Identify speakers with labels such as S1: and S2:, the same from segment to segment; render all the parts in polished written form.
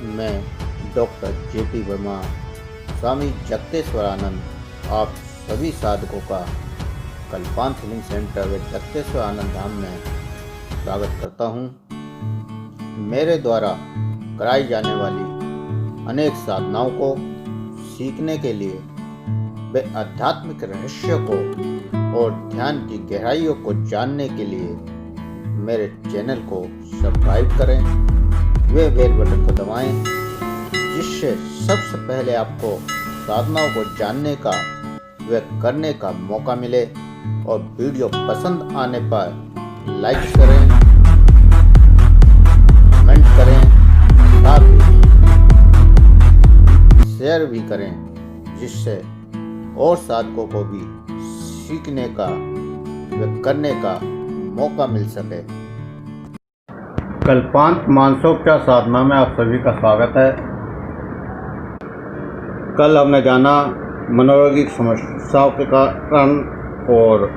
S1: मैं doctor JP Verma, स्वामी जगतेश्वरानंद आप सभी साधकों का कल्पांत हीलिंग सेंटर व जगतेश्वर आनंद धाम में स्वागत करता हूँ। मेरे द्वारा कराई जाने वाली अनेक साधनाओं को सीखने के लिए व आध्यात्मिक रहस्यों को और ध्यान की गहराइयों को जानने के लिए मेरे चैनल को सब्सक्राइब करें, वे बेल बटन को दबाएं, जिससे सबसे पहले आपको साधनाओं को जानने का व करने का मौका मिले। और वीडियो पसंद आने पर लाइक करें, कमेंट करें, साथ ही शेयर भी करें, जिससे और साधकों को भी सीखने का व करने का मौका मिल सके। कल्पांत मानसोपचार साधना में आप सभी का स्वागत है। कल हमने जाना मनोरोगिक समस्याओं के कारण और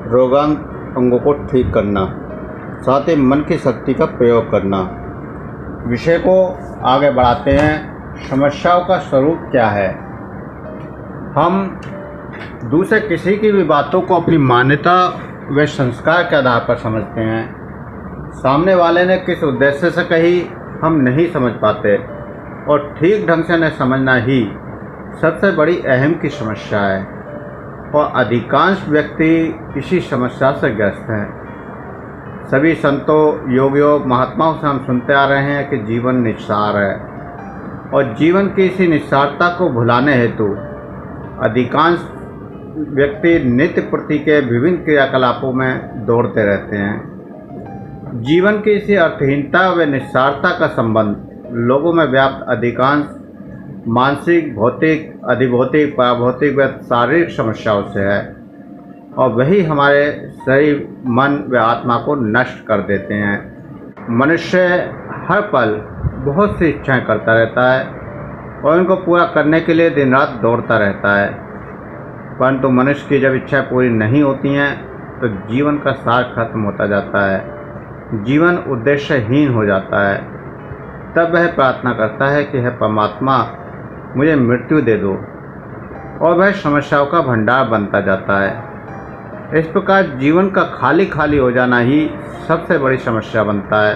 S1: रोगांग अंगों को ठीक करना, साथ ही मन की शक्ति का प्रयोग करना। विषय को आगे बढ़ाते हैं। समस्याओं का स्वरूप क्या है? हम दूसरे किसी की भी बातों को अपनी मान्यता व संस्कार के आधार पर समझते हैं। सामने वाले ने किस उद्देश्य से कही हम नहीं समझ पाते, और ठीक ढंग से न समझना ही सबसे बड़ी अहम की समस्या है। और अधिकांश व्यक्ति इसी समस्या से ग्रस्त हैं। सभी संतों, योगियों, महात्माओं से हम सुनते आ रहे हैं कि जीवन निस्सार है, और जीवन की इसी निस्सारता को भुलाने हेतु अधिकांश व्यक्ति नित्य प्रति के विभिन्न क्रियाकलापों में दौड़ते रहते हैं। जीवन की इसी अर्थहीनता व निस्सारता का संबंध लोगों में व्याप्त अधिकांश मानसिक, भौतिक, अधिभौतिक, पारभौतिक व शारीरिक समस्याओं से है, और वही हमारे शरीर, मन व आत्मा को नष्ट कर देते हैं। मनुष्य हर पल बहुत सी इच्छाएं करता रहता है और उनको पूरा करने के लिए दिन रात दौड़ता रहता है, परंतु मनुष्य की जब इच्छाएं पूरी नहीं होती हैं तो जीवन का सार खत्म होता जाता है, जीवन उद्देश्यहीन हो जाता है। तब वह प्रार्थना करता है कि हे परमात्मा, मुझे मृत्यु दे दो, और वह समस्याओं का भंडार बनता जाता है। इस प्रकार जीवन का खाली खाली हो जाना ही सबसे बड़ी समस्या बनता है,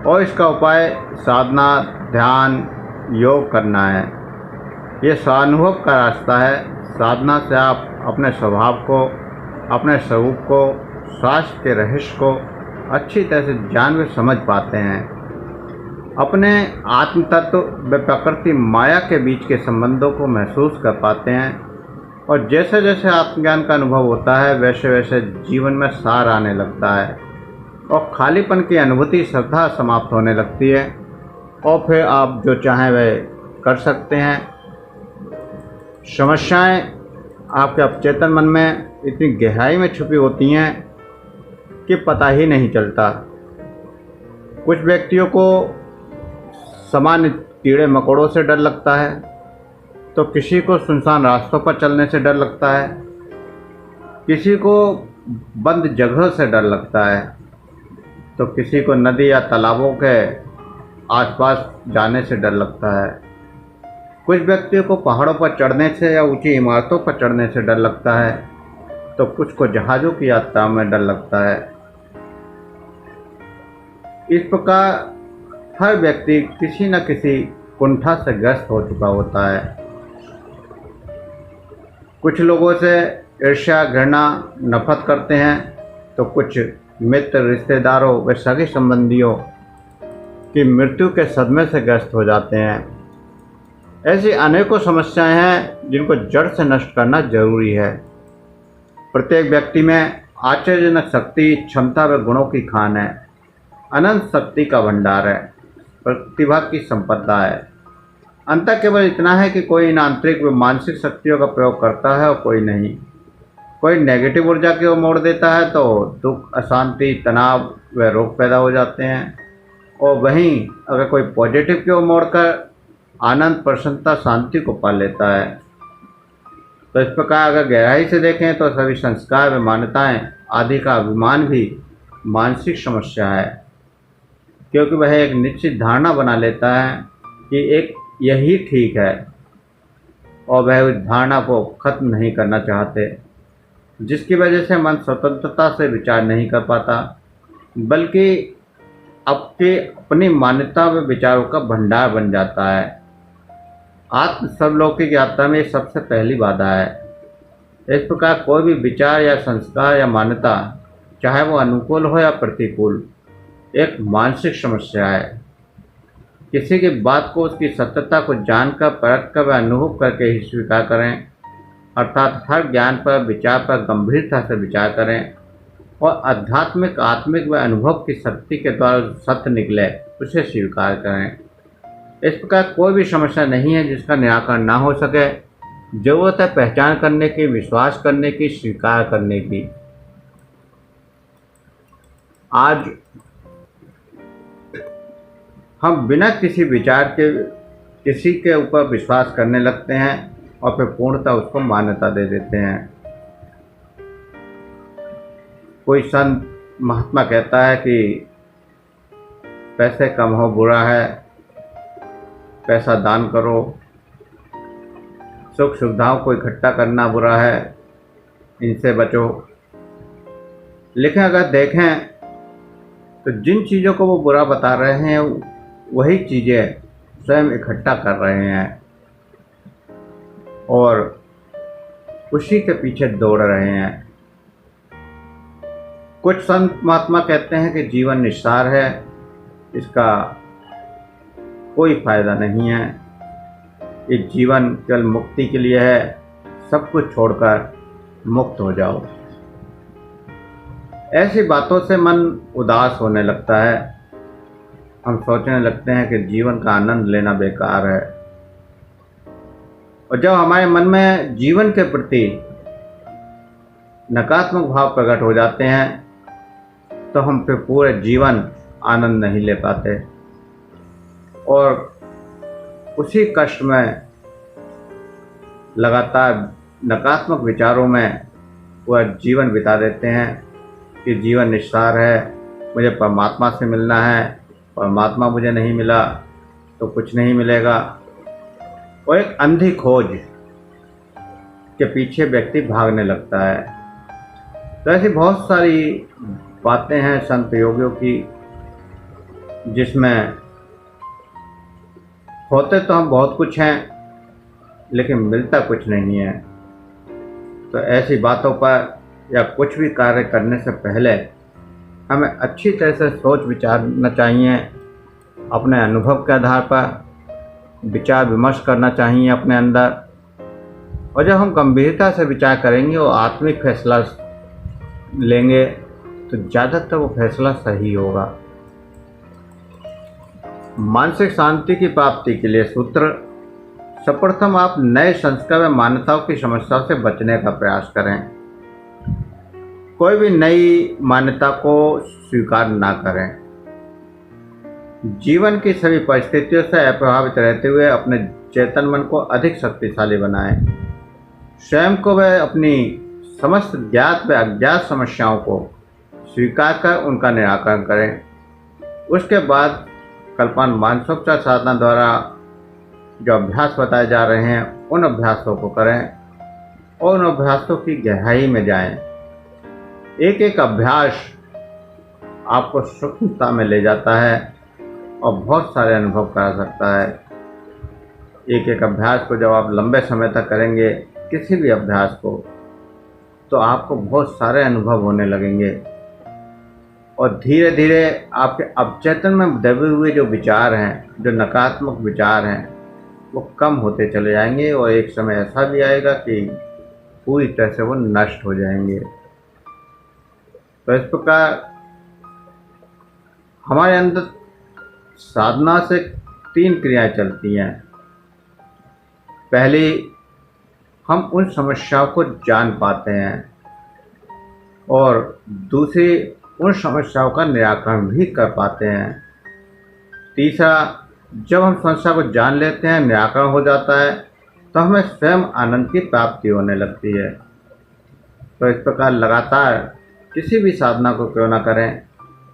S1: और इसका उपाय साधना, ध्यान, योग करना है। ये स्वानुभव का रास्ता है। साधना से आप अपने स्वभाव को, अपने स्वरूप को, स्वास्थ्य के रहस्य को अच्छी तरह से जान व समझ पाते हैं। अपने आत्म तत्व व प्रकृति माया के बीच के संबंधों को महसूस कर पाते हैं, और जैसे जैसे आत्मज्ञान का अनुभव होता है वैसे वैसे जीवन में सार आने लगता है, और खालीपन की अनुभूति श्रद्धा समाप्त होने लगती है, और फिर आप जो चाहें वह कर सकते हैं। समस्याएं आपके अवचेतन मन में इतनी गहराई में छुपी होती हैं कि पता ही नहीं चलता। कुछ व्यक्तियों को सामान्य कीड़े मकोड़ों से डर लगता है, तो किसी को सुनसान रास्तों पर चलने से डर लगता है, किसी को बंद जगह से डर लगता है, तो किसी को नदी या तालाबों के आसपास जाने से डर लगता है। कुछ व्यक्तियों को पहाड़ों पर चढ़ने से या ऊंची इमारतों पर चढ़ने से डर लगता है, तो कुछ को जहाज़ों की यात्रा में डर लगता है। इस प्रकार हर व्यक्ति किसी न किसी कुंठा से ग्रस्त हो चुका होता है। कुछ लोगों से ईर्ष्या, घृणा, नफरत करते हैं, तो कुछ मित्र, रिश्तेदारों व सगे संबंधियों की मृत्यु के सदमे से ग्रस्त हो जाते हैं। ऐसी अनेकों समस्याएं हैं जिनको जड़ से नष्ट करना जरूरी है। प्रत्येक व्यक्ति में आश्चर्यजनक शक्ति, क्षमता व गुणों की खान है, अनंत शक्ति का भंडार है, प्रतिभा की संपदा है। अंतर केवल इतना है कि कोई इन आंतरिक व मानसिक शक्तियों का प्रयोग करता है और कोई नहीं। कोई नेगेटिव ऊर्जा की ओर मोड़ देता है तो दुख, अशांति, तनाव व रोग पैदा हो जाते हैं, और वहीं अगर कोई पॉजिटिव की ओर मोड़कर आनंद, प्रसन्नता, शांति को पा लेता है। तो इस प्रकार अगर गहराई से देखें तो सभी संस्कार व मान्यताएं आदि का अभिमान भी मानसिक समस्या है। क्योंकि वह एक निश्चित धारणा बना लेता है कि एक यही ठीक है और वह उस धारणा को खत्म नहीं करना चाहते, जिसकी वजह से मन स्वतंत्रता से विचार नहीं कर पाता, बल्कि अपनी मान्यता व विचारों का भंडार बन जाता है। आत्म सर्वलौकिक यात्रा में सबसे पहली बाधा है। इस प्रकार कोई भी विचार या संस्कार या मान्यता, चाहे वो अनुकूल हो या प्रतिकूल, एक मानसिक समस्या है। किसी की बात को उसकी सत्यता को जानकर, परखकर व अनुभव करके ही स्वीकार करें, अर्थात हर ज्ञान पर, विचार पर गंभीरता से विचार करें और आध्यात्मिक, आत्मिक व अनुभव की शक्ति के द्वारा सत्य निकले उसे स्वीकार करें। इस प्रकार कोई भी समस्या नहीं है जिसका निराकरण ना हो सके। जरूरत है पहचान करने की, विश्वास करने की, स्वीकार करने की। आज हम बिना किसी विचार के किसी के ऊपर विश्वास करने लगते हैं और फिर पूर्णतः उसको मान्यता दे देते हैं। कोई संत महात्मा कहता है कि पैसे कम हो बुरा है, पैसा दान करो, सुख सुविधाओं को इकट्ठा करना बुरा है, इनसे बचो। लेकिन अगर देखें तो जिन चीज़ों को वो बुरा बता रहे हैं वही चीज़ें स्वयं इकट्ठा कर रहे हैं और उसी के पीछे दौड़ रहे हैं। कुछ संत महात्मा कहते हैं कि जीवन निस्सार है, इसका कोई फायदा नहीं है, ये जीवन केवल मुक्ति के लिए है, सब कुछ छोड़कर मुक्त हो जाओ। ऐसी बातों से मन उदास होने लगता है। हम सोचने लगते हैं कि जीवन का आनंद लेना बेकार है। और जब हमारे मन में जीवन के प्रति नकारात्मक भाव प्रकट हो जाते हैं तो हम फिर पूरे जीवन आनंद नहीं ले पाते और उसी कष्ट में लगातार नकारात्मक विचारों में वह जीवन बिता देते हैं कि जीवन निस्सार है, मुझे परमात्मा से मिलना है, परमात्मा मुझे नहीं मिला तो कुछ नहीं मिलेगा। और एक अंधी खोज के पीछे व्यक्ति भागने लगता है। तो ऐसी बहुत सारी बातें हैं संत योगियों की जिसमें होते तो हम बहुत कुछ हैं लेकिन मिलता कुछ नहीं है। तो ऐसी बातों पर या कुछ भी कार्य करने से पहले हमें अच्छी तरह से सोच विचारना चाहिए, अपने अनुभव के आधार पर विचार विमर्श करना चाहिए अपने अंदर। और जब हम गंभीरता से विचार करेंगे और आत्मिक फैसला लेंगे तो ज़्यादातर वो फैसला सही होगा। मानसिक शांति की प्राप्ति के लिए सूत्र: सर्वप्रथम आप नए संस्कार व मान्यताओं की समस्याओं से बचने का प्रयास करें। कोई भी नई मान्यता को स्वीकार ना करें। जीवन की सभी परिस्थितियों से अप्रभावित रहते हुए अपने चेतन मन को अधिक शक्तिशाली बनाएं। स्वयं को व अपनी समस्त ज्ञात व अज्ञात समस्याओं को स्वीकार कर उनका निराकरण करें। उसके बाद कल्पना मानसोपचार साधना द्वारा जो अभ्यास बताए जा रहे हैं उन अभ्यासों को करें और उन अभ्यासों की गहराई में जाएं। एक एक अभ्यास आपको सूक्ष्मता में ले जाता है और बहुत सारे अनुभव करा सकता है। एक एक अभ्यास को जब आप लंबे समय तक करेंगे, किसी भी अभ्यास को, तो आपको बहुत सारे अनुभव होने लगेंगे और धीरे धीरे आपके अवचेतन में दबे हुए जो विचार हैं, जो नकारात्मक विचार हैं, वो कम होते चले जाएंगे और एक समय ऐसा भी आएगा कि पूरी तरह से वो नष्ट हो जाएंगे। तो इस प्रकार हमारे अंदर साधना से 3 क्रियाएं चलती हैं। पहली, हम उन समस्याओं को जान पाते हैं और दूसरी, उन समस्याओं का निराकरण भी कर पाते हैं। तीसरा, जब हम समस्या को जान लेते हैं, निराकरण हो जाता है, तो हमें स्वयं आनंद की प्राप्ति होने लगती है। तो इस प्रकार लगातार किसी भी साधना को क्यों ना करें,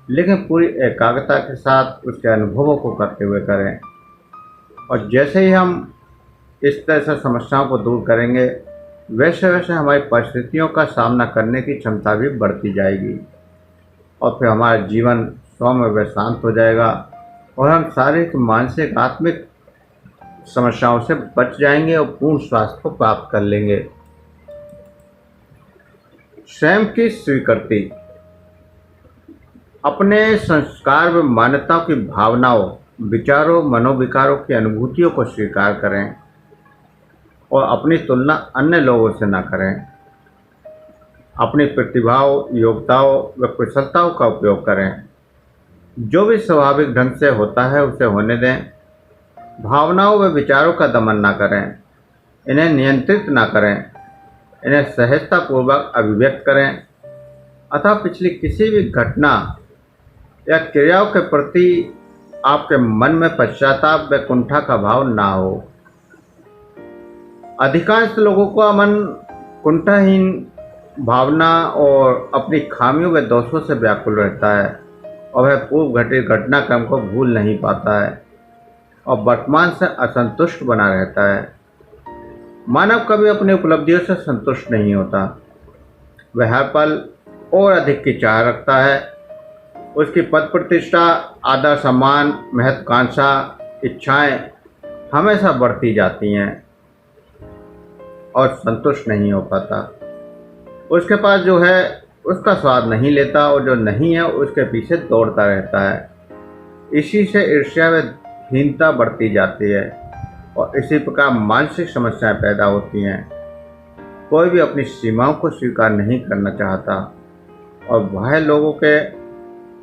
S1: लेकिन पूरी एकाग्रता के साथ उसके अनुभवों को करते हुए करें। और जैसे ही हम इस तरह से समस्याओं को दूर करेंगे, वैसे वैसे हमारी परिस्थितियों का सामना करने की क्षमता भी बढ़ती जाएगी और फिर हमारा जीवन सौम्य व शांत हो जाएगा और हम शारीरिक, मानसिक, आत्मिक समस्याओं से बच जाएंगे और पूर्ण स्वास्थ्य को प्राप्त कर लेंगे। स्वयं की स्वीकृति। अपने संस्कार व मान्यताओं की भावनाओं, विचारों, मनोविकारों की अनुभूतियों को स्वीकार करें और अपनी तुलना अन्य लोगों से न करें। अपनी प्रतिभाओं, योग्यताओं व कुशलताओं का उपयोग करें। जो भी स्वाभाविक ढंग से होता है उसे होने दें। भावनाओं व विचारों का दमन न करें, इन्हें नियंत्रित न करें, इन्हें सहजतापूर्वक अभिव्यक्त करें। अतः पिछली किसी भी घटना या क्रियाओं के प्रति आपके मन में पश्चाताप व कुंठा का भाव ना हो। अधिकांश लोगों का मन कुंठाहीन भावना और अपनी खामियों व दोषों से व्याकुल रहता है और वह पूर्व घटित घटनाक्रम को भूल नहीं पाता है और वर्तमान से असंतुष्ट बना रहता है। मानव कभी अपनी उपलब्धियों से संतुष्ट नहीं होता। वह हर पल और अधिक की चाह रखता है। उसकी पद प्रतिष्ठा, आदर सम्मान, महत्वाकांक्षा, इच्छाएं हमेशा बढ़ती जाती हैं और संतुष्ट नहीं हो पाता। उसके पास जो है उसका स्वाद नहीं लेता और जो नहीं है उसके पीछे दौड़ता रहता है। इसी से ईर्ष्या व हीनता बढ़ती जाती है और इसी प्रकार मानसिक समस्याएं पैदा होती हैं। कोई भी अपनी सीमाओं को स्वीकार नहीं करना चाहता और बाह्य लोगों के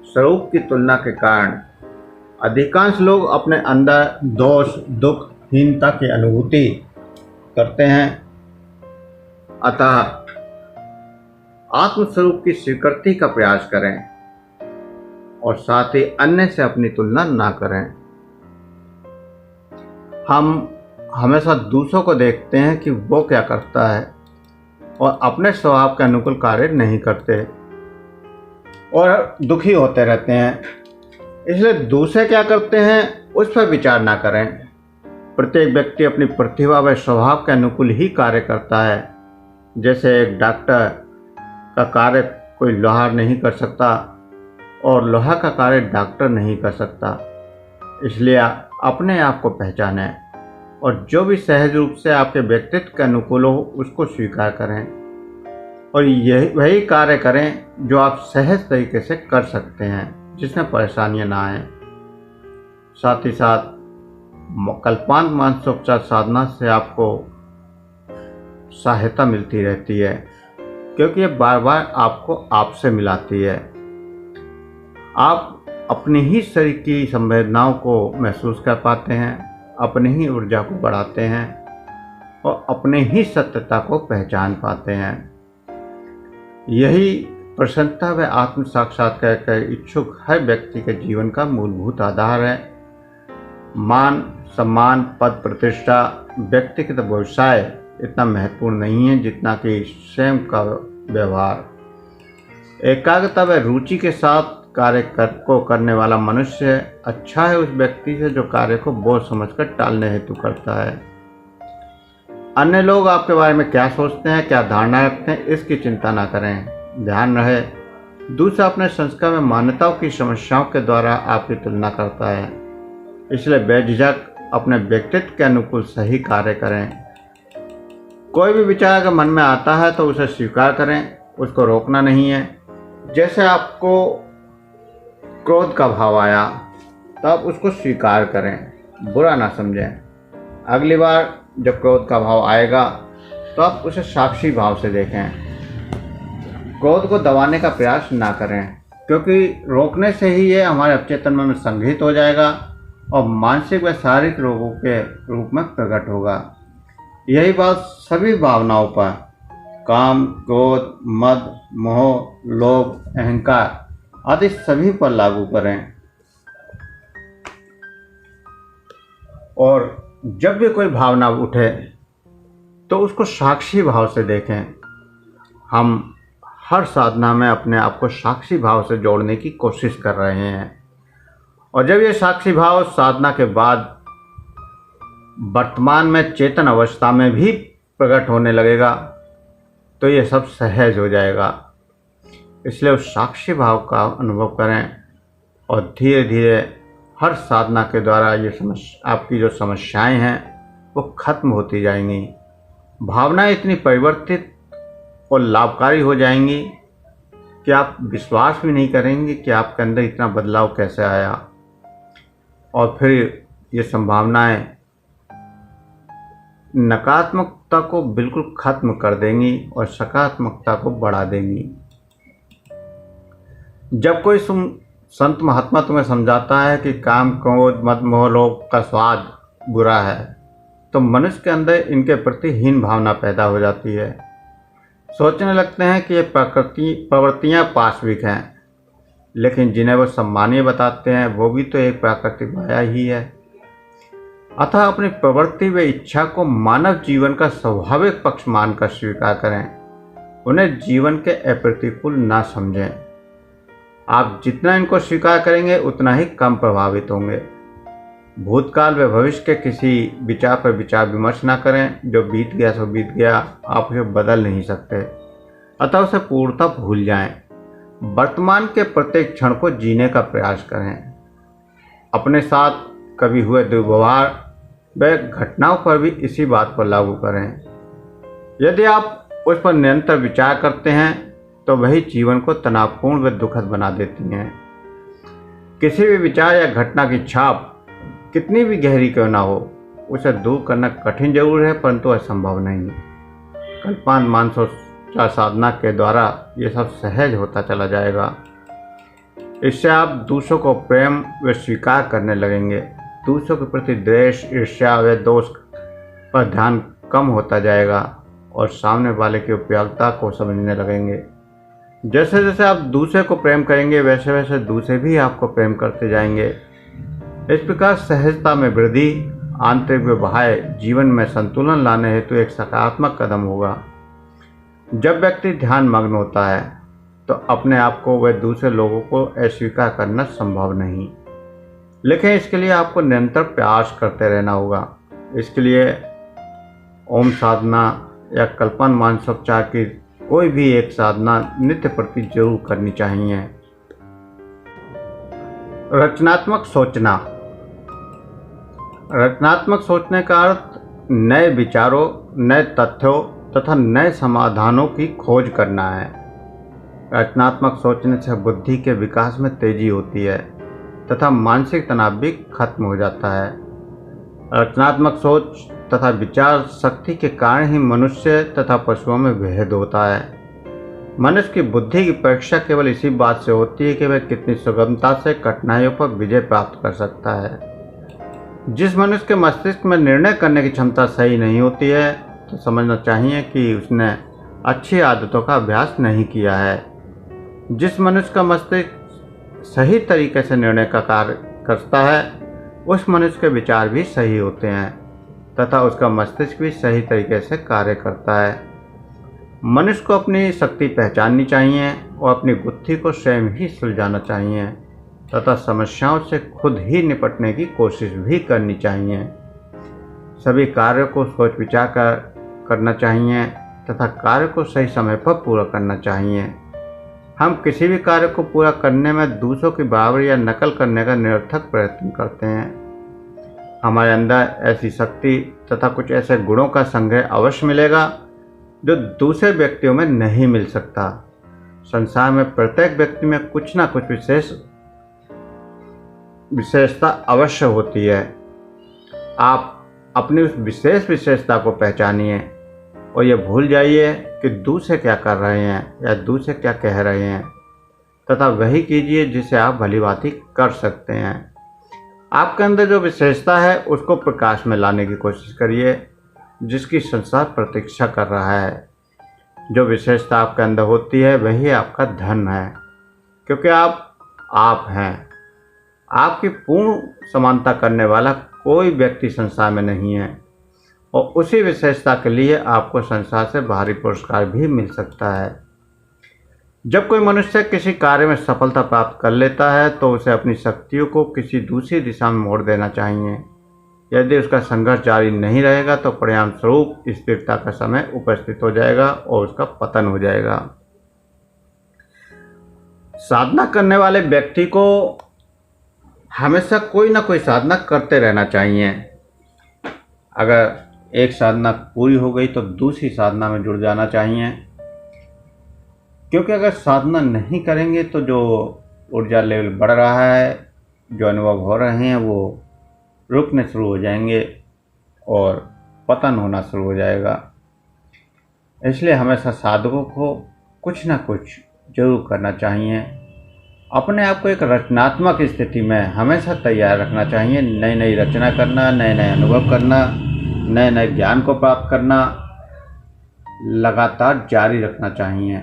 S1: स्वरूप की तुलना के कारण अधिकांश लोग अपने अंदर दोष, दुख, हीनता की अनुभूति करते हैं। अतः आत्मस्वरूप की स्वीकृति का प्रयास करें और साथ ही अन्य से अपनी तुलना ना करें। हम हमेशा दूसरों को देखते हैं कि वो क्या करता है और अपने स्वभाव के अनुकूल कार्य नहीं करते और दुखी होते रहते हैं। इसलिए दूसरे क्या करते हैं उस पर विचार ना करें। प्रत्येक व्यक्ति अपनी प्रतिभा व स्वभाव के अनुकूल ही कार्य करता है। जैसे एक डॉक्टर का कार्य कोई लोहार नहीं कर सकता और लोहा का कार्य डॉक्टर नहीं कर सकता। इसलिए अपने आप को पहचानें और जो भी सहज रूप से आपके व्यक्तित्व के अनुकूल हो उसको स्वीकार करें और यही वही कार्य करें जो आप सहज तरीके से कर सकते हैं, जिसमें परेशानियां ना आए। साथ ही साथ कल्पांत मानसोपचार साधना से आपको सहायता मिलती रहती है, क्योंकि ये बार बार आपको आपसे मिलाती है। आप अपनी ही शरीर की संवेदनाओं को महसूस कर पाते हैं, अपनी ही ऊर्जा को बढ़ाते हैं और अपने ही सत्यता को पहचान पाते हैं। यही प्रसन्नता व आत्म साक्षात्कार के इच्छुक हर व्यक्ति के जीवन का मूलभूत आधार है। मान, सम्मान, पद, प्रतिष्ठा, व्यक्तिगत व्यवसाय इतना महत्वपूर्ण नहीं है जितना कि स्वयं का व्यवहार। एकाग्रता व रुचि के साथ कार्य को करने वाला मनुष्य अच्छा है उस व्यक्ति से जो कार्य को बोझ समझकर टालने हेतु करता है। अन्य लोग आपके बारे में क्या सोचते हैं, क्या धारणा रखते हैं, इसकी चिंता ना करें। ध्यान रहे, दूसरा अपने संस्कार में मान्यताओं की समस्याओं के द्वारा आपकी तुलना करता है। इसलिए बेझिझक अपने व्यक्तित्व के अनुकूल सही कार्य करें। कोई भी विचार अगर मन में आता है तो उसे स्वीकार करें, उसको रोकना नहीं है। जैसे आपको क्रोध का भाव आया तब उसको स्वीकार करें, बुरा ना समझें। अगली बार जब क्रोध का भाव आएगा तो आप उसे साक्षी भाव से देखें। क्रोध को दबाने का प्रयास ना करें, क्योंकि रोकने से ही ये हमारे अवचेतन मन में संग्रहित हो जाएगा और मानसिक व शारीरिक रोगों के रूप में प्रकट होगा। यही बात सभी भावनाओं पर, काम, क्रोध, मद, मोह, लोभ, अहंकार आदि सभी पर लागू करें। और जब भी कोई भावना उठे तो उसको साक्षी भाव से देखें। हम हर साधना में अपने आप को साक्षी भाव से जोड़ने की कोशिश कर रहे हैं। और जब ये साक्षी भाव साधना के बाद वर्तमान में चेतन अवस्था में भी प्रकट होने लगेगा तो ये सब सहज हो जाएगा। इसलिए उस साक्षी भाव का अनुभव करें और धीरे धीरे हर साधना के द्वारा ये आपकी जो समस्याएं हैं वो खत्म होती जाएंगी। भावनाएं इतनी परिवर्तित और लाभकारी हो जाएंगी कि आप विश्वास भी नहीं करेंगे कि आपके अंदर इतना बदलाव कैसे आया। और फिर ये संभावनाएं नकारात्मकता को बिल्कुल खत्म कर देंगी और सकारात्मकता को बढ़ा देंगी। जब कोई संत महात्मा तुम्हें समझाता है कि काम, क्रोध, मद, मोह, लोभ का स्वाद बुरा है तो मनुष्य के अंदर इनके प्रति हीन भावना पैदा हो जाती है। सोचने लगते हैं कि ये प्रवृत्तियाँ पाशविक हैं, लेकिन जिन्हें वो सम्मानीय बताते हैं वो भी तो एक प्राकृतिक माया ही है। अतः अपनी प्रवृत्ति व इच्छा को मानव जीवन का स्वाभाविक पक्ष मानकर स्वीकार करें, उन्हें जीवन के अप्रतिकूल ना समझें। आप जितना इनको स्वीकार करेंगे उतना ही कम प्रभावित होंगे। भूतकाल व भविष्य के किसी विचार पर विचार विमर्श ना करें। जो बीत गया सो बीत गया, आप उसे बदल नहीं सकते, अतः उसे पूर्णतः भूल जाएं। वर्तमान के प्रत्येक क्षण को जीने का प्रयास करें। अपने साथ कभी हुए दुर्व्यवहार व घटनाओं पर भी इसी बात को लागू करें। यदि आप उस पर निरंतर विचार करते हैं तो वही जीवन को तनावपूर्ण व दुखद बना देती हैं। किसी भी विचार या घटना की छाप कितनी भी गहरी क्यों ना हो, उसे दूर करना कठिन जरूर है परंतु असंभव नहीं। कल्पना मानसोपचार साधना के द्वारा ये सब सहज होता चला जाएगा। इससे आप दूसरों को प्रेम व स्वीकार करने लगेंगे। दूसरों के प्रति द्वेष, ईर्ष्या व दोष पर ध्यान कम होता जाएगा और सामने वाले की उपयोगिता को समझने लगेंगे। जैसे जैसे आप दूसरे को प्रेम करेंगे वैसे वैसे दूसरे भी आपको प्रेम करते जाएंगे। इस प्रकार सहजता में वृद्धि, आंतरिक व बाह्य जीवन में संतुलन लाने हेतु एक सकारात्मक कदम होगा। जब व्यक्ति ध्यान मग्न होता है तो अपने आप को व दूसरे लोगों को अस्वीकार करना संभव नहीं, लेकिन इसके लिए आपको निरंतर प्रयास करते रहना होगा। इसके लिए ओम साधना या कल्पना मानसोपचार की कोई भी एक साधना नित्य प्रति जरूर करनी चाहिए। रचनात्मक सोचना। रचनात्मक सोचने का अर्थ नए विचारों, नए तथ्यों तथा नए समाधानों की खोज करना है। रचनात्मक सोचने से बुद्धि के विकास में तेजी होती है तथा मानसिक तनाव भी खत्म हो जाता है। रचनात्मक सोच तथा विचार शक्ति के कारण ही मनुष्य तथा पशुओं में भेद होता है। मनुष्य की बुद्धि की परीक्षा केवल इसी बात से होती है कि वह कितनी सुगमता से कठिनाइयों पर विजय प्राप्त कर सकता है। जिस मनुष्य के मस्तिष्क में निर्णय करने की क्षमता सही नहीं होती है तो समझना चाहिए कि उसने अच्छी आदतों का अभ्यास नहीं किया है। जिस मनुष्य का मस्तिष्क सही तरीके से निर्णय का कार्य करता है उस मनुष्य के विचार भी सही होते हैं तथा उसका मस्तिष्क भी सही तरीके से कार्य करता है। मनुष्य को अपनी शक्ति पहचाननी चाहिए और अपनी बुद्धि को स्वयं ही सुलझाना चाहिए तथा समस्याओं से खुद ही निपटने की कोशिश भी करनी चाहिए। सभी कार्यों को सोच विचार कर करना चाहिए तथा कार्य को सही समय पर पूरा करना चाहिए। हम किसी भी कार्य को पूरा करने में दूसरों की बराबरी या नकल करने का निरर्थक प्रयत्न करते हैं। हमारे अंदर ऐसी शक्ति तथा कुछ ऐसे गुणों का संग्रह अवश्य मिलेगा जो दूसरे व्यक्तियों में नहीं मिल सकता। संसार में प्रत्येक व्यक्ति में कुछ ना कुछ विशेषता अवश्य होती है। आप अपनी उस विशेष विशेषता को पहचानिए और ये भूल जाइए कि दूसरे क्या कर रहे हैं या दूसरे क्या कह रहे हैं तथा वही कीजिए जिसे आप भलीभांति कर सकते हैं। आपके अंदर जो विशेषता है उसको प्रकाश में लाने की कोशिश करिए जिसकी संसार प्रतीक्षा कर रहा है। जो विशेषता आपके अंदर होती है वही आपका धन है, क्योंकि आप हैं। आपकी पूर्ण समानता करने वाला कोई व्यक्ति संसार में नहीं है और उसी विशेषता के लिए आपको संसार से भारी पुरस्कार भी मिल सकता है। जब कोई मनुष्य किसी कार्य में सफलता प्राप्त कर लेता है तो उसे अपनी शक्तियों को किसी दूसरी दिशा में मोड़ देना चाहिए। यदि उसका संघर्ष जारी नहीं रहेगा तो परिणाम स्वरूप स्थिरता का समय उपस्थित हो जाएगा और उसका पतन हो जाएगा। साधना करने वाले व्यक्ति को हमेशा कोई ना कोई साधना करते रहना चाहिए। अगर एक साधना पूरी हो गई तो दूसरी साधना में जुड़ जाना चाहिए, क्योंकि अगर साधना नहीं करेंगे तो जो ऊर्जा लेवल बढ़ रहा है, जो अनुभव हो रहे हैं, वो रुकने शुरू हो जाएंगे और पतन होना शुरू हो जाएगा। इसलिए हमेशा साधकों को कुछ ना कुछ जरूर करना चाहिए। अपने आप को एक रचनात्मक स्थिति में हमेशा तैयार रखना चाहिए। नई नई रचना करना, नए नए अनुभव करना, नए नए ज्ञान को प्राप्त करना लगातार जारी रखना चाहिए।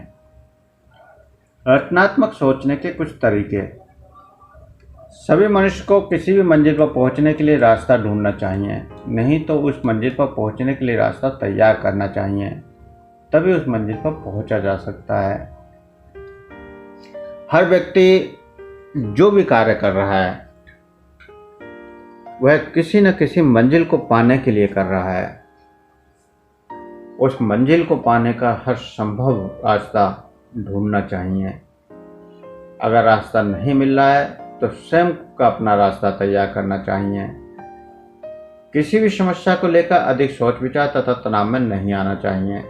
S1: रचनात्मक सोचने के कुछ तरीके। सभी मनुष्य को किसी भी मंजिल पर पहुंचने के लिए रास्ता ढूंढना चाहिए, नहीं तो उस मंजिल पर पहुंचने के लिए रास्ता तैयार करना चाहिए, तभी उस मंजिल पर पहुंचा जा सकता है। हर व्यक्ति जो भी कार्य कर रहा है वह किसी न किसी मंजिल को पाने के लिए कर रहा है। उस मंजिल को पाने का हर संभव रास्ता ढूंढना चाहिए। अगर रास्ता नहीं मिल रहा है तो स्वयं का अपना रास्ता तैयार करना चाहिए। किसी भी समस्या को लेकर अधिक सोच विचार तथा तनाव में नहीं आना चाहिए,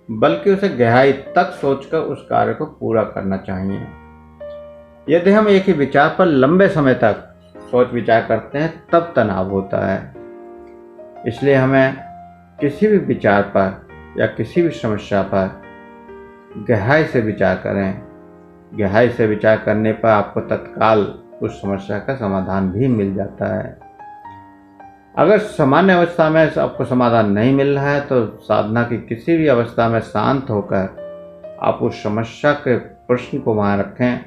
S1: बल्कि उसे गहराई तक सोचकर उस कार्य को पूरा करना चाहिए। यदि हम एक ही विचार पर लंबे समय तक सोच विचार करते हैं तब तनाव होता है। इसलिए हमें किसी भी विचार पर या किसी भी समस्या पर गहराई से विचार करें। गहराई से विचार करने पर आपको तत्काल उस समस्या का समाधान भी मिल जाता है। अगर सामान्य अवस्था में आपको समाधान नहीं मिल रहा है तो साधना की किसी भी अवस्था में शांत होकर आप उस समस्या के प्रश्न को वहाँ रखें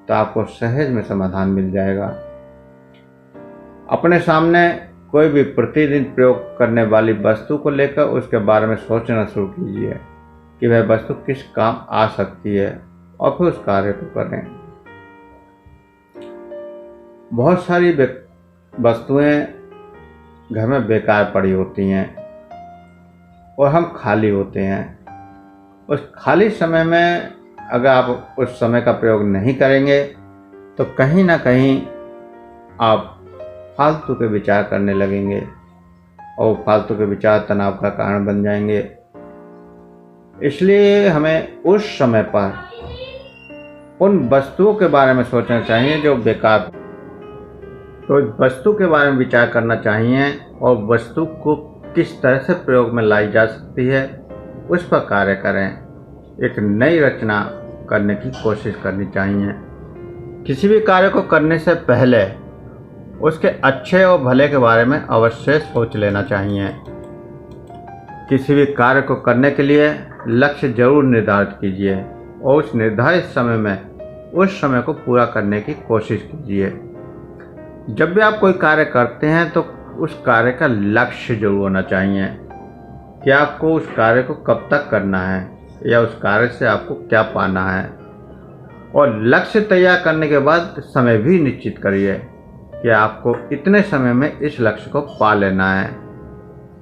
S1: तो आपको सहज में समाधान मिल जाएगा। अपने सामने कोई भी प्रतिदिन प्रयोग करने वाली वस्तु को लेकर उसके बारे में सोचना शुरू कीजिए कि वह वस्तु किस काम आ सकती है और फिर उस कार्य को करें। बहुत सारी वस्तुएं घर में बेकार पड़ी होती हैं और हम खाली होते हैं। उस खाली समय में अगर आप उस समय का प्रयोग नहीं करेंगे तो कहीं ना कहीं आप फालतू के विचार करने लगेंगे और फालतू के विचार तनाव का कारण बन जाएंगे। इसलिए हमें उस समय पर उन वस्तुओं के बारे में सोचना चाहिए जो बेकार, तो वस्तु के बारे में विचार करना चाहिए और वस्तु को किस तरह से प्रयोग में लाई जा सकती है उस पर कार्य करें। एक नई रचना करने की कोशिश करनी चाहिए। किसी भी कार्य को करने से पहले उसके अच्छे और भले के बारे में अवश्य सोच लेना चाहिए। किसी भी कार्य को करने के लिए लक्ष्य जरूर निर्धारित कीजिए और उस निर्धारित समय में उस समय को पूरा करने की कोशिश कीजिए। जब भी आप कोई कार्य करते हैं तो उस कार्य का लक्ष्य जरूर होना चाहिए कि आपको उस कार्य को कब तक करना है या उस कार्य से आपको क्या पाना है। और लक्ष्य तैयार करने के बाद समय भी निश्चित करिए कि आपको इतने समय में इस लक्ष्य को पा लेना है।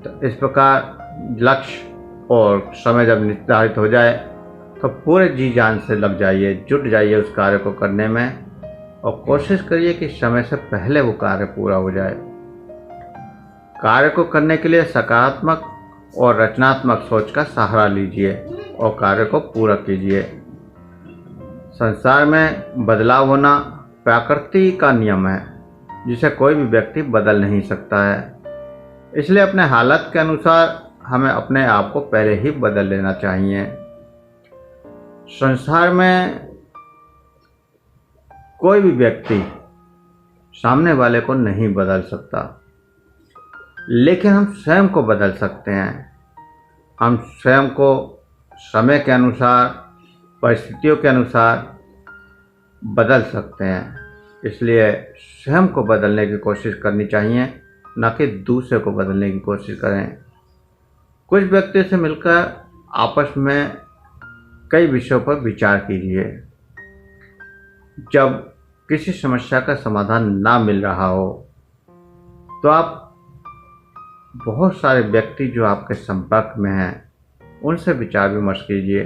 S1: तो इस प्रकार लक्ष्य और समय जब निर्धारित हो जाए तो पूरे जी जान से लग जाइए, जुट जाइए उस कार्य को करने में और कोशिश करिए कि समय से पहले वो कार्य पूरा हो जाए। कार्य को करने के लिए सकारात्मक और रचनात्मक सोच का सहारा लीजिए और कार्य को पूरा कीजिए। संसार में बदलाव होना प्रकृति का नियम है जिसे कोई भी व्यक्ति बदल नहीं सकता है। इसलिए अपने हालत के अनुसार हमें अपने आप को पहले ही बदल लेना चाहिए। संसार में कोई भी व्यक्ति सामने वाले को नहीं बदल सकता, लेकिन हम स्वयं को बदल सकते हैं। हम स्वयं को समय के अनुसार, परिस्थितियों के अनुसार बदल सकते हैं। इसलिए स्वयं को बदलने की कोशिश करनी चाहिए, न कि दूसरे को बदलने की कोशिश करें। कुछ व्यक्ति से मिलकर आपस में कई विषयों पर विचार कीजिए। जब किसी समस्या का समाधान ना मिल रहा हो तो आप बहुत सारे व्यक्ति जो आपके संपर्क में हैं उनसे विचार विमर्श कीजिए।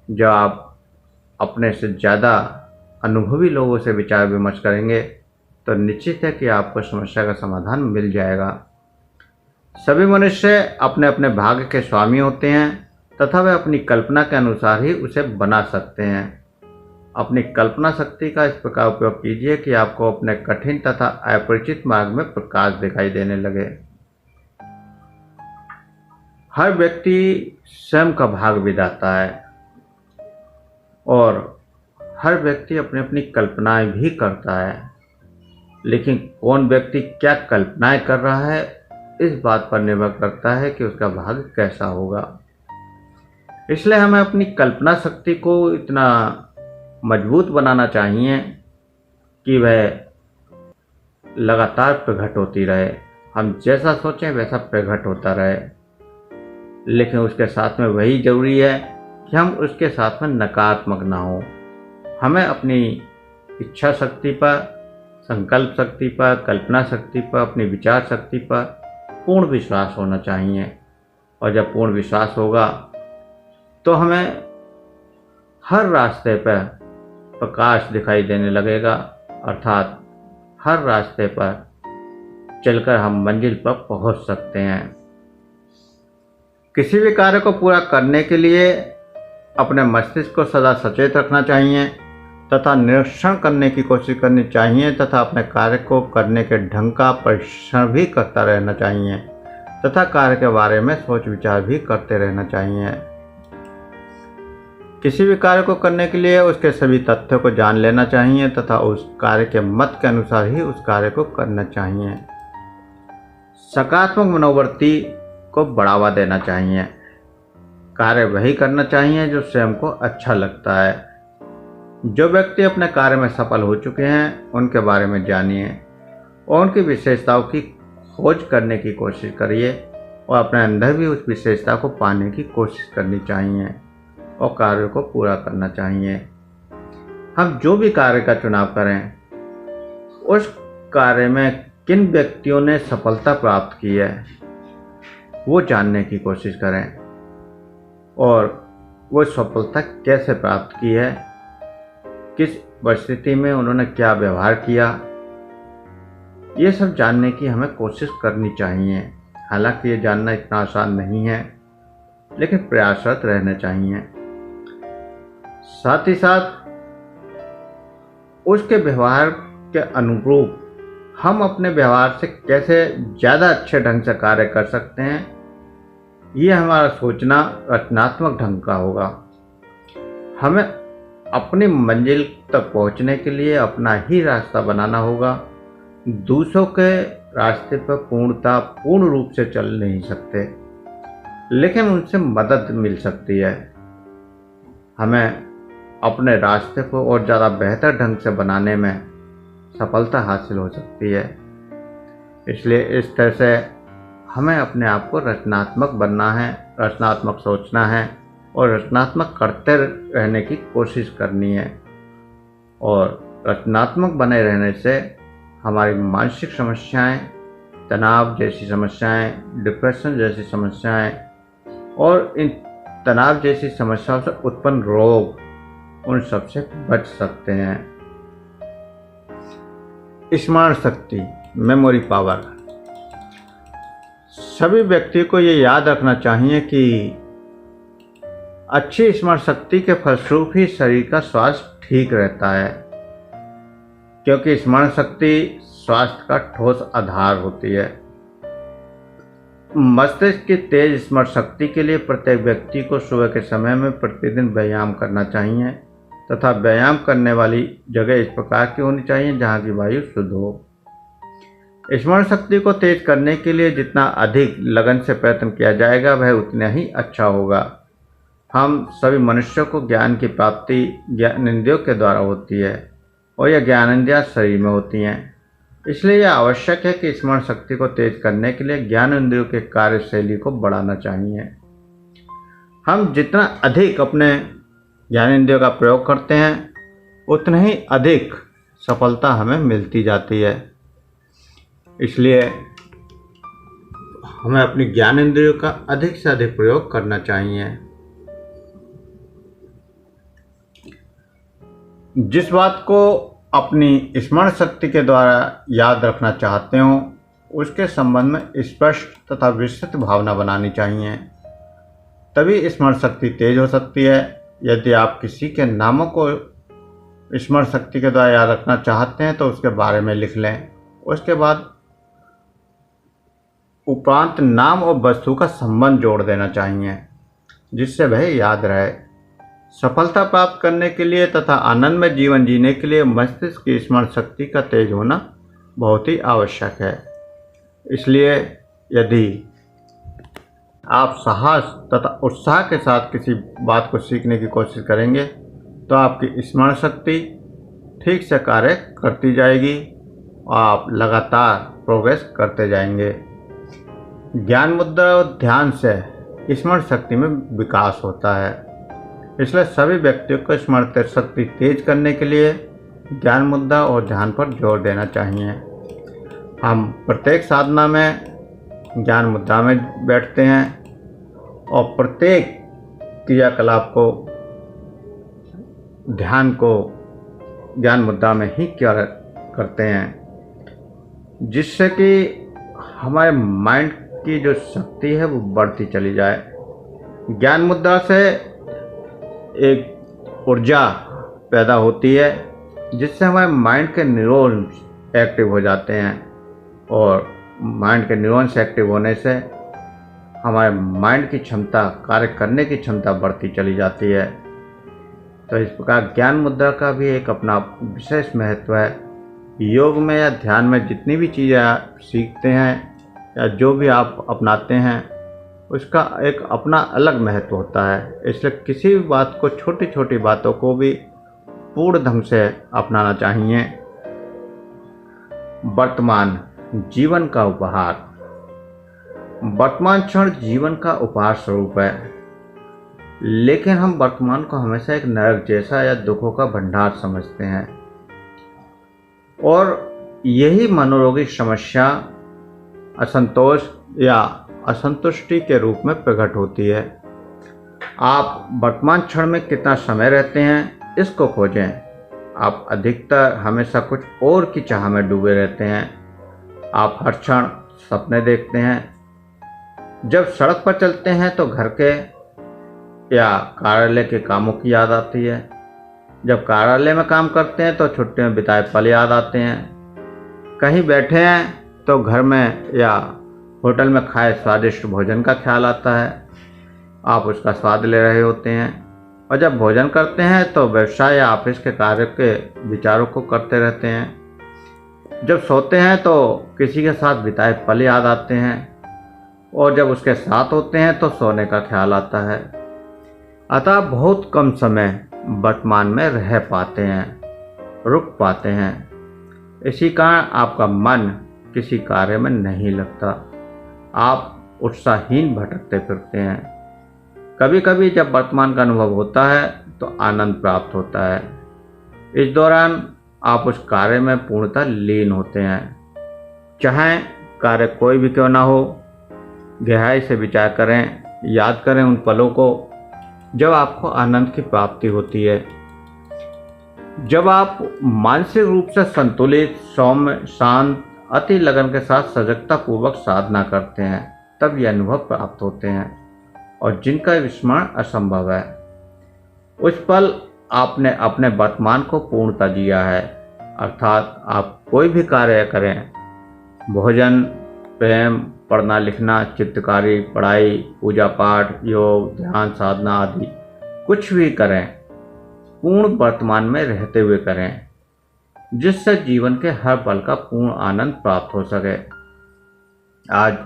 S1: जब आप अपने से ज़्यादा अनुभवी लोगों से विचार विमर्श करेंगे तो निश्चित है कि आपको समस्या का समाधान मिल जाएगा। सभी मनुष्य अपने अपने भाग्य के स्वामी होते हैं तथा वे अपनी कल्पना के अनुसार ही उसे बना सकते हैं। अपनी कल्पना शक्ति का इस प्रकार उपयोग कीजिए कि आपको अपने कठिन तथा अपरिचित मार्ग में प्रकाश दिखाई देने लगे। हर व्यक्ति स्वयं का भाग्य विधाता है और हर व्यक्ति अपनी अपनी कल्पनाएं भी करता है, लेकिन कौन व्यक्ति क्या कल्पनाएं कर रहा है इस बात पर निर्भर करता है कि उसका भाग्य कैसा होगा। इसलिए हमें अपनी कल्पना शक्ति को इतना मजबूत बनाना चाहिए कि वह लगातार प्रकट होती रहे। हम जैसा सोचें वैसा प्रकट होता रहे, लेकिन उसके साथ में वही ज़रूरी है कि हम उसके साथ में नकारात्मक ना हो। हमें अपनी इच्छा शक्ति पर, संकल्प शक्ति पर, कल्पना शक्ति पर, अपनी विचार शक्ति पर पूर्ण विश्वास होना चाहिए। और जब पूर्ण विश्वास होगा तो हमें हर रास्ते पर प्रकाश दिखाई देने लगेगा, अर्थात हर रास्ते पर चलकर हम मंजिल पर पहुंच सकते हैं। किसी भी कार्य को पूरा करने के लिए अपने मस्तिष्क को सदा सचेत रखना चाहिए तथा निरीक्षण करने की कोशिश करनी चाहिए तथा अपने कार्य को करने के ढंग का परीक्षण भी करता रहना चाहिए तथा कार्य के बारे में सोच विचार भी करते रहना चाहिए। किसी भी कार्य को करने के लिए उसके सभी तथ्यों को जान लेना चाहिए तथा उस कार्य के मत के अनुसार ही उस कार्य को करना चाहिए। सकारात्मक मनोवृत्ति को बढ़ावा देना चाहिए। कार्य वही करना चाहिए जो स्वयं को अच्छा लगता है। जो व्यक्ति अपने कार्य में सफल हो चुके हैं उनके बारे में जानिए और उनकी विशेषताओं की खोज करने की कोशिश करिए और अपने अंदर भी उस विशेषता को पाने की कोशिश करनी चाहिए और कार्य को पूरा करना चाहिए। हम जो भी कार्य का चुनाव करें उस कार्य में किन व्यक्तियों ने सफलता प्राप्त की है वो जानने की कोशिश करें और वो सफलता कैसे प्राप्त की है, किस परिस्थिति में उन्होंने क्या व्यवहार किया, ये सब जानने की हमें कोशिश करनी चाहिए। हालांकि ये जानना इतना आसान नहीं है, लेकिन प्रयासरत रहना चाहिए। साथ ही साथ उसके व्यवहार के अनुरूप हम अपने व्यवहार से कैसे ज़्यादा अच्छे ढंग से कार्य कर सकते हैं, ये हमारा सोचना रचनात्मक ढंग का होगा। हमें अपनी मंजिल तक पहुंचने के लिए अपना ही रास्ता बनाना होगा। दूसरों के रास्ते पर पूर्ण रूप से चल नहीं सकते, लेकिन उनसे मदद मिल सकती है। हमें अपने रास्ते को और ज़्यादा बेहतर ढंग से बनाने में सफलता हासिल हो सकती है। इसलिए इस तरह से हमें अपने आप को रचनात्मक बनना है, रचनात्मक सोचना है और रचनात्मक करते रहने की कोशिश करनी है। और रचनात्मक बने रहने से हमारी मानसिक समस्याएं, तनाव जैसी समस्याएं, डिप्रेशन जैसी समस्याएं और इन तनाव जैसी समस्याओं से उत्पन्न रोग, उन सब से बच सकते हैं। स्मरण शक्ति, मेमोरी पावर। सभी व्यक्ति को ये याद रखना चाहिए कि अच्छी स्मरण शक्ति के फलस्वरूप ही शरीर का स्वास्थ्य ठीक रहता है, क्योंकि स्मरण शक्ति स्वास्थ्य का ठोस आधार होती है। मस्तिष्क की तेज स्मरण शक्ति के लिए प्रत्येक व्यक्ति को सुबह के समय में प्रतिदिन व्यायाम करना चाहिए तथा व्यायाम करने वाली जगह इस प्रकार की होनी चाहिए जहाँ की वायु शुद्ध हो। स्मरण शक्ति को तेज करने के लिए जितना अधिक लगन से प्रयत्न किया जाएगा वह उतना ही अच्छा होगा। हम सभी मनुष्यों को ज्ञान की प्राप्ति ज्ञानेंद्रियों के द्वारा होती है और यह ज्ञानेंद्रियां शरीर में होती हैं। इसलिए यह आवश्यक है कि स्मरण शक्ति को तेज करने के लिए ज्ञानेंद्रियों के कार्यशैली को बढ़ाना चाहिए। हम जितना अधिक अपने ज्ञानेंद्रियों का प्रयोग करते हैं उतना ही अधिक सफलता हमें मिलती जाती है। इसलिए हमें अपनी ज्ञानेंद्रियों का अधिक से अधिक प्रयोग करना चाहिए। जिस बात को अपनी स्मरण शक्ति के द्वारा याद रखना चाहते हो उसके संबंध में स्पष्ट तथा विस्तृत भावना बनानी चाहिए, तभी स्मरण शक्ति तेज हो सकती है। यदि आप किसी के नामों को स्मरण शक्ति के द्वारा याद रखना चाहते हैं तो उसके बारे में लिख लें। उसके बाद उपरांत नाम और वस्तु का संबंध जोड़ देना चाहिए जिससे वह याद रहे। सफलता प्राप्त करने के लिए तथा आनंद में जीवन जीने के लिए मस्तिष्क की स्मरण शक्ति का तेज होना बहुत ही आवश्यक है। इसलिए यदि आप साहस तथा उत्साह के साथ किसी बात को सीखने की कोशिश करेंगे तो आपकी स्मरण शक्ति ठीक से कार्य करती जाएगी और आप लगातार प्रोग्रेस करते जाएंगे। ज्ञान मुद्रा और ध्यान से स्मरण शक्ति में विकास होता है। इसलिए सभी व्यक्तियों को स्मरण शक्ति तेज करने के लिए ज्ञान मुद्रा और ध्यान पर जोर देना चाहिए। हम प्रत्येक साधना में ज्ञान मुद्रा में बैठते हैं और प्रत्येक क्रियाकलाप को ध्यान को ज्ञान मुद्रा में ही करते हैं, जिससे कि हमारे माइंड की जो शक्ति है वो बढ़ती चली जाए। ज्ञान मुद्रा से एक ऊर्जा पैदा होती है जिससे हमारे माइंड के न्यूरॉन्स एक्टिव हो जाते हैं और माइंड के न्यूरॉन्स एक्टिव होने से हमारे माइंड की क्षमता, कार्य करने की क्षमता बढ़ती चली जाती है। तो इस प्रकार ज्ञान मुद्रा का भी एक अपना विशेष महत्व है। योग में या ध्यान में जितनी भी चीज़ें आप सीखते हैं या जो भी आप अपनाते हैं उसका एक अपना अलग महत्व होता है। इसलिए किसी भी बात को, छोटी छोटी बातों को भी पूर्ण ढंग से अपनाना चाहिए। वर्तमान जीवन का उपहार। वर्तमान क्षण जीवन का उपहार स्वरूप है, लेकिन हम वर्तमान को हमेशा एक नरक जैसा या दुखों का भंडार समझते हैं और यही मनोरोगिक समस्या असंतोष या असंतुष्टि के रूप में प्रकट होती है। आप वर्तमान क्षण में कितना समय रहते हैं इसको खोजें। आप अधिकतर हमेशा कुछ और की चाह में डूबे रहते हैं। आप हर क्षण सपने देखते हैं। जब सड़क पर चलते हैं तो घर के या कार्यालय के कामों की याद आती है। जब कार्यालय में काम करते हैं तो छुट्टी में बिताए पल याद आते हैं। कहीं बैठे हैं तो घर में या होटल में खाए स्वादिष्ट भोजन का ख्याल आता है। आप उसका स्वाद ले रहे होते हैं और जब भोजन करते हैं तो व्यवसाय या ऑफिस के कार्य के विचारों को करते रहते हैं। जब सोते हैं तो किसी के साथ बिताए पल याद आते हैं और जब उसके साथ होते हैं तो सोने का ख्याल आता है। अतः बहुत कम समय वर्तमान में रह पाते हैं, रुक पाते हैं। इसी कारण आपका मन किसी कार्य में नहीं लगता। आप उत्साहहीन भटकते फिरते हैं। कभी कभी जब वर्तमान का अनुभव होता है तो आनंद प्राप्त होता है। इस दौरान आप उस कार्य में पूर्णतः लीन होते हैं। चाहे कार्य कोई भी क्यों ना हो, गहराई से विचार करें, याद करें उन पलों को जब आपको आनंद की प्राप्ति होती है। जब आप मानसिक रूप से संतुलित, सौम्य, शांत, अति लगन के साथ सजगता पूर्वक साधना करते हैं तब ये अनुभव प्राप्त होते हैं और जिनका विस्मरण असंभव है। उस पल आपने अपने वर्तमान को पूर्णता जिया है। अर्थात आप कोई भी कार्य करें, भोजन, प्रेम, पढ़ना लिखना, चित्रकारी, पढ़ाई, पूजा पाठ, योग, ध्यान साधना आदि कुछ भी करें, पूर्ण वर्तमान में रहते हुए करें, जिससे जीवन के हर पल का पूर्ण आनंद प्राप्त हो सके। आज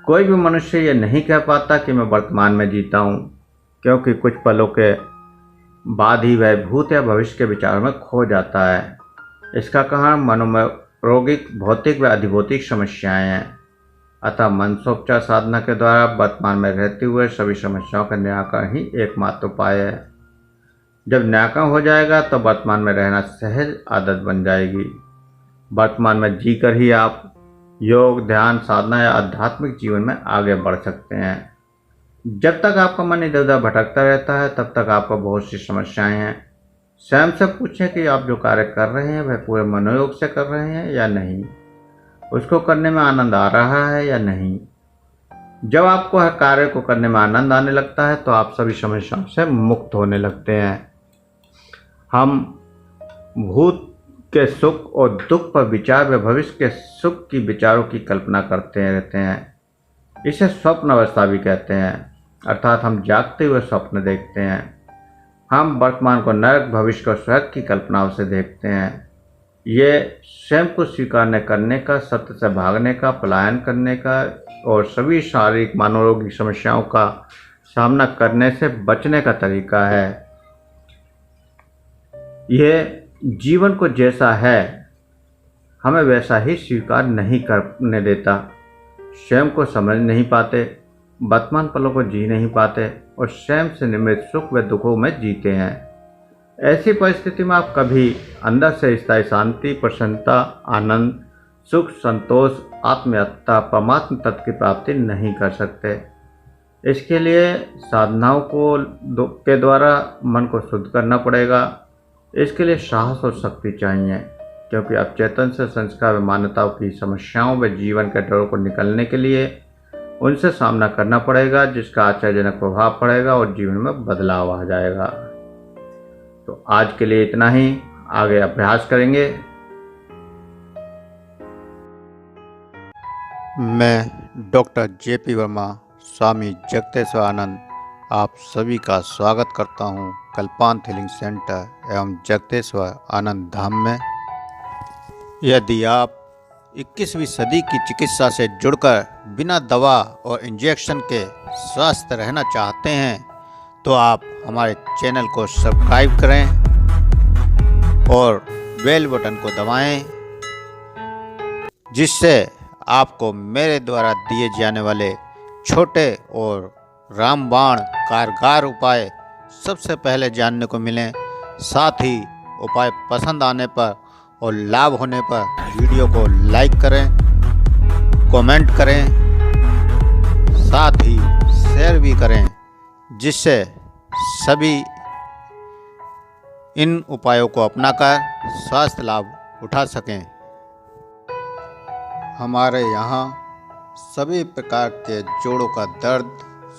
S1: कोई भी मनुष्य ये नहीं कह पाता कि मैं वर्तमान में जीता हूँ, क्योंकि कुछ पलों के बाद ही वह भूत या भविष्य के विचारों में खो जाता है। इसका कारण मनोरोगिक, भौतिक व अधिभौतिक समस्याएं हैं। अतः मनसोपचार साधना के द्वारा वर्तमान में रहते हुए सभी समस्याओं का निराकरण ही एकमात्र उपाय है। जब निराकरण हो जाएगा तो वर्तमान में रहना सहज आदत बन जाएगी। वर्तमान में जीकर ही आप योग, ध्यान, साधना या आध्यात्मिक जीवन में आगे बढ़ सकते हैं। जब तक आपका मन इधर उधर भटकता रहता है तब तक आपको बहुत सी समस्याएं हैं। स्वयं से पूछें कि आप जो कार्य कर रहे हैं वह पूरे मनोयोग से कर रहे हैं या नहीं, उसको करने में आनंद आ रहा है या नहीं। जब आपको हर कार्य को करने में आनंद आने लगता है तो आप सभी समस्याओं से मुक्त होने लगते हैं। हम भूत के सुख और दुख पर विचार व भविष्य के सुख की विचारों की कल्पना करते रहते हैं। इसे स्वप्न अवस्था भी कहते हैं, अर्थात हम जागते हुए स्वप्न देखते हैं। हम वर्तमान को नरक, भविष्य को स्वर्ग की कल्पनाओं से देखते हैं। ये स्वयं को स्वीकार न करने का, सत्य से भागने का, पलायन करने का और सभी शारीरिक मनोरोगिक समस्याओं का सामना करने से बचने का तरीका है। यह जीवन को जैसा है हमें वैसा ही स्वीकार नहीं करने देता। स्वयं को समझ नहीं पाते, वर्तमान पलों को जी नहीं पाते और स्वयं से निर्मित सुख व दुखों में जीते हैं। ऐसी परिस्थिति में आप कभी अंदर से स्थायी शांति, प्रसन्नता, आनंद, सुख, संतोष, आत्मीयता, परमात्म तत्व की प्राप्ति नहीं कर सकते। इसके लिए साधनाओं के द्वारा मन को शुद्ध करना पड़ेगा। इसके लिए साहस और शक्ति चाहिए, क्योंकि अब चेतन से संस्कार व मान्यताओं की समस्याओं व जीवन के डरों को निकलने के लिए उनसे सामना करना पड़ेगा, जिसका आश्चर्यजनक प्रभाव पड़ेगा और जीवन में बदलाव आ जाएगा। तो आज के लिए इतना ही, आगे अभ्यास करेंगे।
S2: मैं डॉक्टर JP वर्मा, स्वामी जगतेश्वर आनंद, आप सभी का स्वागत करता हूं कल्पांत हीलिंग सेंटर एवं जगतेश्वर आनंद धाम में। यदि आप 21वीं सदी की चिकित्सा से जुड़कर बिना दवा और इंजेक्शन के स्वस्थ रहना चाहते हैं तो आप हमारे चैनल को सब्सक्राइब करें और बेल बटन को दबाएं, जिससे आपको मेरे द्वारा दिए जाने वाले छोटे और रामबाण कारगर उपाय सबसे पहले जानने को मिलें। साथ ही उपाय पसंद आने पर और लाभ होने पर वीडियो को लाइक करें, कमेंट करें, साथ ही शेयर भी करें, जिससे सभी इन उपायों को अपनाकर स्वास्थ्य लाभ उठा सकें। हमारे यहाँ सभी प्रकार के जोड़ों का दर्द,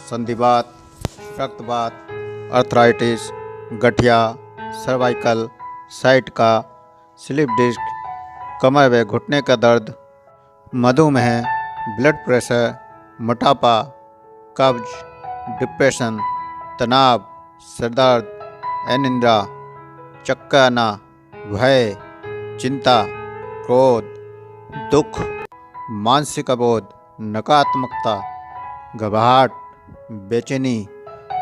S2: संधिवात, रक्तवात, अर्थराइटिस, गठिया, सर्वाइकल, साइटिका, स्लिप डिस्क, कमर व घुटने का दर्द, मधुमेह, ब्लड प्रेशर, मोटापा, कब्ज, डिप्रेशन, तनाव, सिरदर्द, अनिद्रा, चक्कर आना, भय, चिंता, क्रोध, दुख, मानसिक अबोध, नकारात्मकता, घबराहट, बेचैनी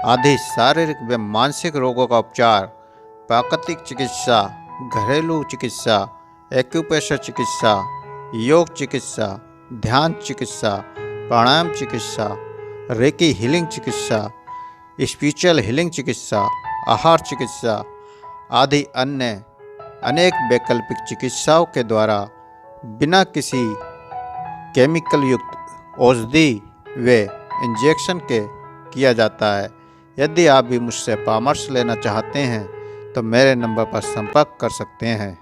S2: आदि शारीरिक व मानसिक रोगों का उपचार, प्राकृतिक चिकित्सा, घरेलू चिकित्सा, एक्यूप्रेशर चिकित्सा, योग चिकित्सा, ध्यान चिकित्सा, प्राणायाम चिकित्सा, रेकी हीलिंग चिकित्सा, स्पिरिचुअल हीलिंग चिकित्सा, आहार चिकित्सा आदि अन्य अनेक वैकल्पिक चिकित्साओं के द्वारा बिना किसी केमिकल युक्त औषधि व इंजेक्शन के किया जाता है। यदि आप भी मुझसे परामर्श लेना चाहते हैं तो मेरे नंबर पर संपर्क कर सकते हैं।